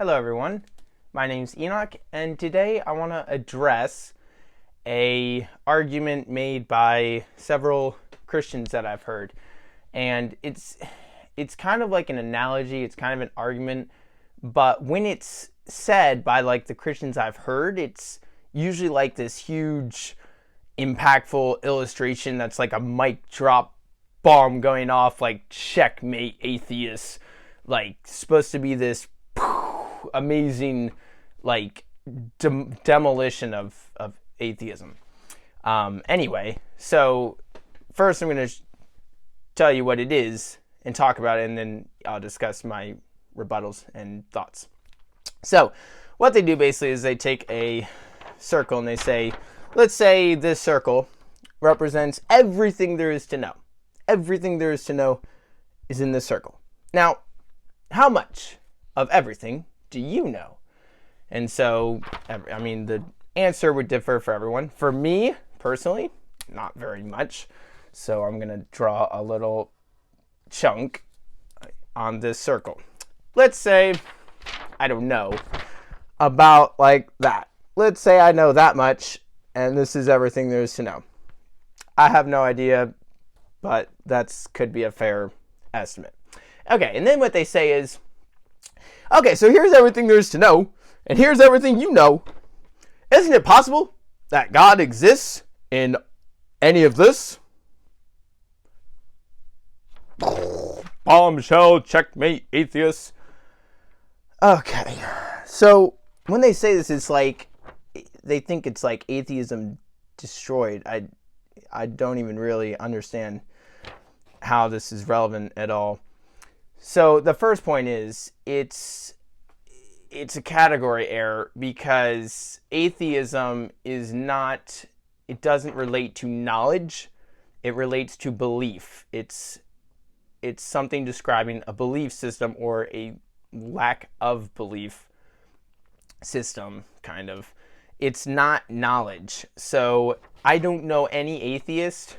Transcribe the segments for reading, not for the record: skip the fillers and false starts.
Hello everyone, my name's Enoch, and today I want to address a argument made by several Christians that I've heard. And it's kind of like an analogy, it's kind of an argument, but when it's said by like the Christians I've heard, it's usually like this huge impactful illustration that's like a mic drop bomb going off, like checkmate atheists, like supposed to be this amazing like demolition of atheism. Anyway, so first I'm going to tell you what it is and talk about it, and then I'll discuss my rebuttals and thoughts. So what they do basically is they take a circle and they say, let's say this circle represents everything there is to know. Everything there is to know is in this circle. Now, how much of everything do you know? And so, I mean, the answer would differ for everyone. For me, personally, not very much. So I'm going to draw a little chunk on this circle. Let's say, I don't know, about like that. Let's say I know that much, and this is everything there is to know. I have no idea, but that could be a fair estimate. Okay, and then what they say is, okay, so here's everything there is to know, and here's everything you know. Isn't it possible that God exists in any of this? Bombshell, checkmate, atheists. Okay, so when they say this, it's like, they think it's like atheism destroyed. I don't even really understand how this is relevant at all. So the first point is it's a category error, because atheism is not, it doesn't relate to knowledge, it relates to belief. It's something describing a belief system or a lack of belief system, kind of. It's not knowledge. So I don't know any atheist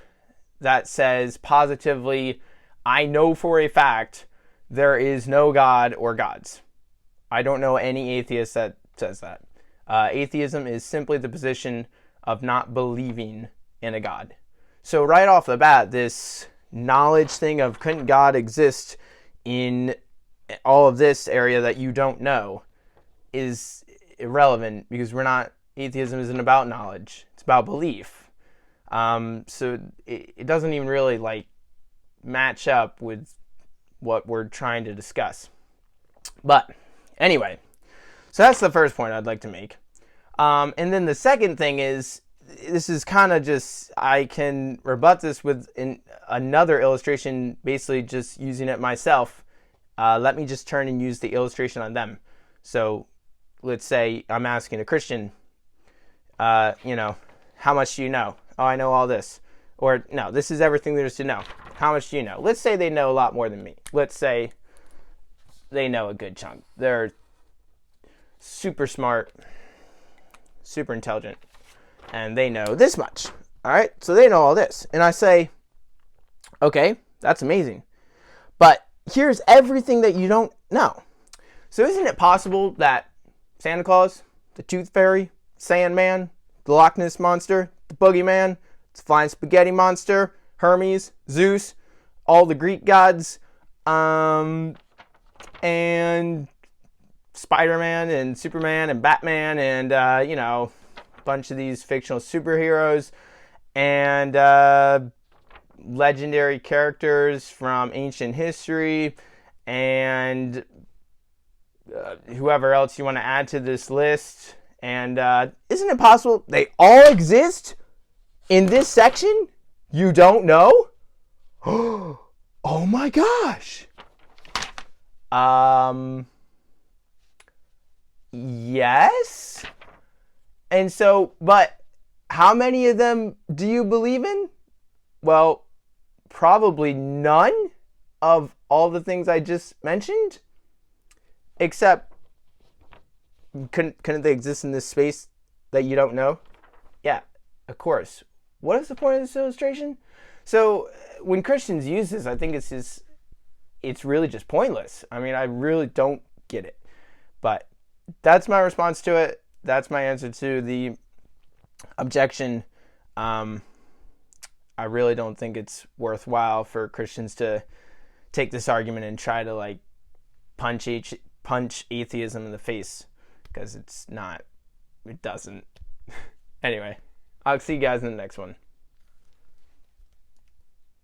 that says positively, I know for a fact there is no God or gods. I don't know any atheist that says that. Atheism is simply the position of not believing in a God. So right off the bat, this knowledge thing of couldn't God exist in all of this area that you don't know is irrelevant, because atheism isn't about knowledge. It's about belief. So it doesn't even really like match up with what we're trying to discuss. But anyway, so that's the first point I'd like to make. And then the second thing is, this is kind of just, I can rebut this with another illustration, basically just using it myself. Let me just turn and use the illustration on them. So let's say I'm asking a Christian, how much do you know? Oh, I know all this. Or, no, this is everything there is to know. How much do you know? Let's say they know a lot more than me. Let's say they know a good chunk. They're super smart, super intelligent, and they know this much. All right, so they know all this. And I say, okay, that's amazing. But here's everything that you don't know. So isn't it possible that Santa Claus, the Tooth Fairy, Sandman, the Loch Ness Monster, the Boogeyman, the Flying Spaghetti Monster, Hermes, Zeus, all the Greek gods, and Spider-Man and Superman and Batman and, a bunch of these fictional superheroes and legendary characters from ancient history and whoever else you want to add to this list. And isn't it possible they all exist in this section? You don't know? Oh my gosh. Yes. And so, but how many of them do you believe in? Well, probably none of all the things I just mentioned, except couldn't they exist in this space that you don't know? Yeah, of course. What is the point of this illustration? So when Christians use this, I think it's really just pointless. I mean, I really don't get it. But that's my response to it. That's my answer to the objection. I really don't think it's worthwhile for Christians to take this argument and try to like punch atheism in the face, because it's not. It doesn't. Anyway, I'll see you guys in the next one.